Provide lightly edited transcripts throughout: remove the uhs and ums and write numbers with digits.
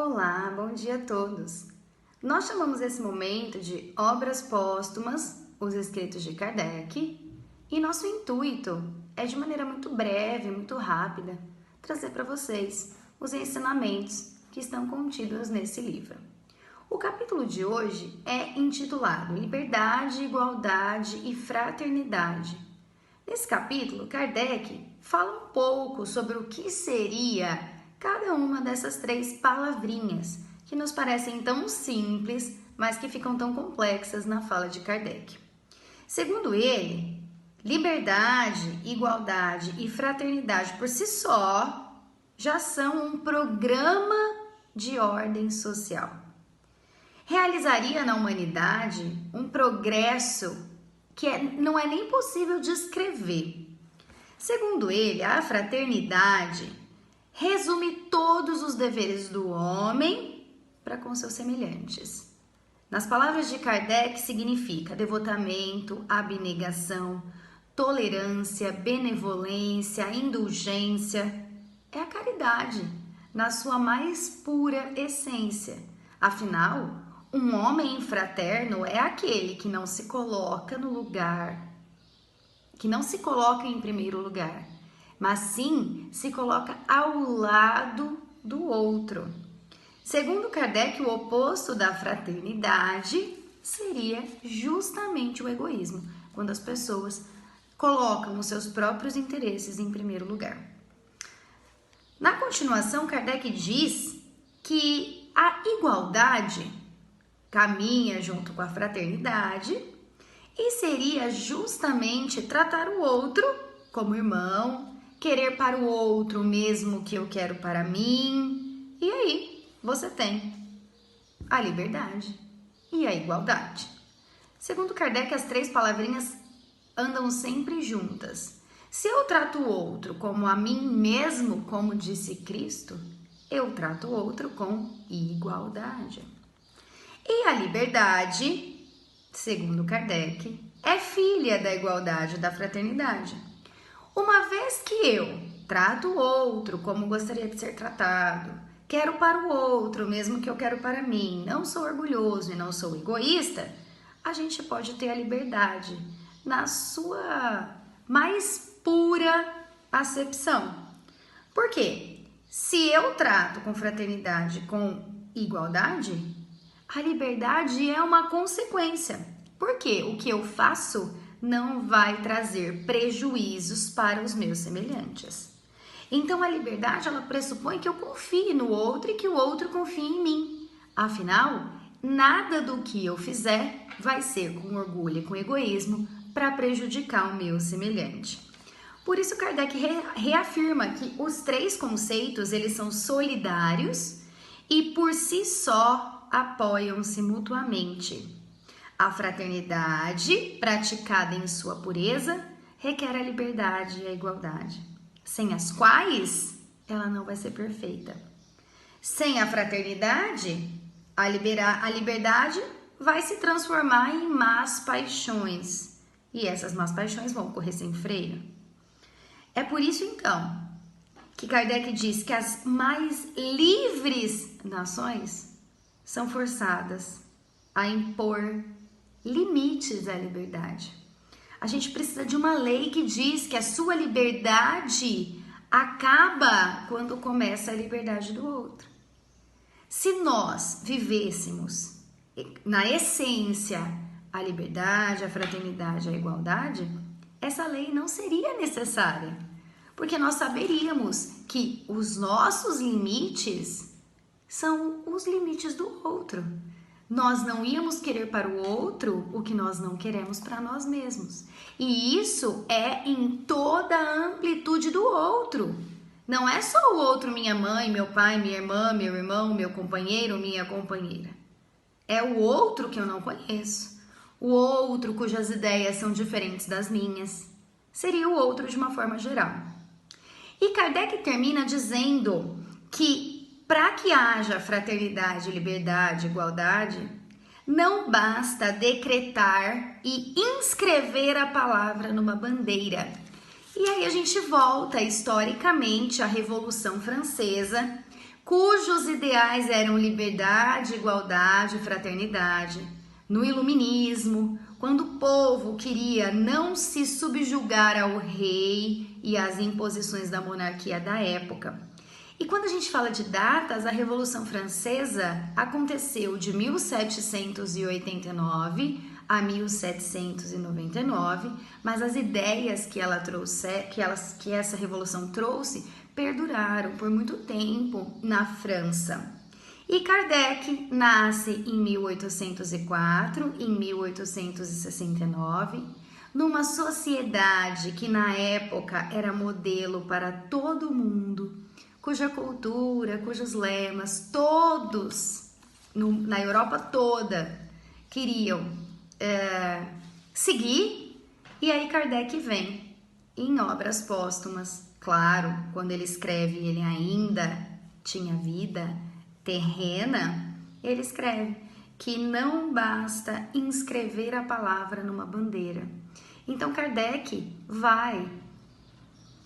Olá, bom dia a todos! Nós chamamos esse momento de Obras Póstumas, os escritos de Kardec, e nosso intuito é, de maneira muito breve, muito rápida, trazer para vocês os ensinamentos que estão contidos nesse livro. O capítulo de hoje é intitulado Liberdade, Igualdade e Fraternidade. Nesse capítulo, Kardec fala um pouco sobre o que seria cada uma dessas três palavrinhas, que nos parecem tão simples, mas que ficam tão complexas na fala de Kardec. Segundo ele, liberdade, igualdade e fraternidade por si só já são um programa de ordem social. Realizaria na humanidade um progresso que não é nem possível descrever. Segundo ele, a fraternidade resume todos os deveres do homem para com seus semelhantes. Nas palavras de Kardec, significa devotamento, abnegação, tolerância, benevolência, indulgência. É a caridade, na sua mais pura essência. Afinal, um homem fraterno é aquele que não se coloca no lugar, que não se coloca em primeiro lugar, mas sim se coloca ao lado do outro. Segundo Kardec, o oposto da fraternidade seria justamente o egoísmo, quando as pessoas colocam os seus próprios interesses em primeiro lugar. Na continuação, Kardec diz que a igualdade caminha junto com a fraternidade e seria justamente tratar o outro como irmão, querer para o outro o mesmo que eu quero para mim. E aí você tem a liberdade e a igualdade. Segundo Kardec, as três palavrinhas andam sempre juntas. Se eu trato o outro como a mim mesmo, como disse Cristo, eu trato o outro com igualdade. E a liberdade, segundo Kardec, é filha da igualdade e da fraternidade. Uma vez que eu trato o outro como gostaria de ser tratado, quero para o outro o mesmo que eu quero para mim, não sou orgulhoso e não sou egoísta, a gente pode ter a liberdade na sua mais pura acepção. Por quê? Se eu trato com fraternidade, com igualdade, a liberdade é uma consequência, porque o que eu faço não vai trazer prejuízos para os meus semelhantes. Então, a liberdade, ela pressupõe que eu confie no outro e que o outro confie em mim. Afinal, nada do que eu fizer vai ser com orgulho e com egoísmo para prejudicar o meu semelhante. Por isso, Kardec reafirma que os três conceitos, eles são solidários e por si só apoiam-se mutuamente. A fraternidade, praticada em sua pureza, requer a liberdade e a igualdade, sem as quais ela não vai ser perfeita. Sem a fraternidade, a liberdade vai se transformar em más paixões, e essas más paixões vão correr sem freio. É por isso, então, que Kardec diz que as mais livres nações são forçadas a impor limites à liberdade. A gente precisa de uma lei que diz que a sua liberdade acaba quando começa a liberdade do outro. Se nós vivêssemos na essência a liberdade, a fraternidade, a igualdade, essa lei não seria necessária, porque nós saberíamos que os nossos limites são os limites do outro. Nós não íamos querer para o outro o que nós não queremos para nós mesmos. E isso é em toda a amplitude do outro. Não é só o outro, minha mãe, meu pai, minha irmã, meu irmão, meu companheiro, minha companheira. É o outro que eu não conheço. O outro cujas ideias são diferentes das minhas. Seria o outro de uma forma geral. E Kardec termina dizendo que para que haja fraternidade, liberdade, igualdade, não basta decretar e inscrever a palavra numa bandeira. E aí a gente volta historicamente à Revolução Francesa, cujos ideais eram liberdade, igualdade e fraternidade. No Iluminismo, quando o povo queria não se subjugar ao rei e às imposições da monarquia da época. E quando a gente fala de datas, a Revolução Francesa aconteceu de 1789 a 1799, mas as ideias que essa revolução trouxe perduraram por muito tempo na França. E Kardec nasce em 1804, em 1869, numa sociedade que na época era modelo para todo mundo, cuja cultura, cujos lemas, todos na Europa toda queriam seguir. E aí Kardec vem em obras póstumas, claro, quando ele escreve, ele ainda tinha vida terrena, ele escreve que não basta inscrever a palavra numa bandeira. Então Kardec vai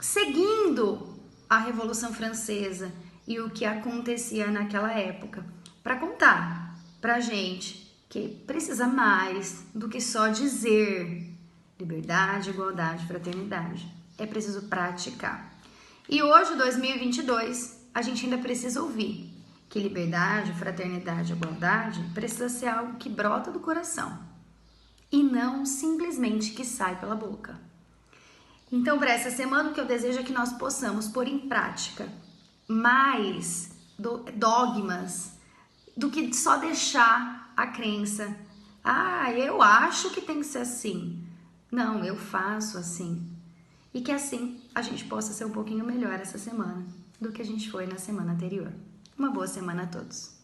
seguindo a Revolução Francesa e o que acontecia naquela época para contar pra gente que precisa mais do que só dizer liberdade, igualdade, fraternidade. É preciso praticar. E hoje, 2022, a gente ainda precisa ouvir que liberdade, fraternidade, igualdade precisa ser algo que brota do coração e não simplesmente que sai pela boca. Então, para essa semana, o que eu desejo é que nós possamos pôr em prática mais dogmas do que só deixar a crença. Eu acho que tem que ser assim. Não, eu faço assim. E que assim a gente possa ser um pouquinho melhor essa semana do que a gente foi na semana anterior. Uma boa semana a todos.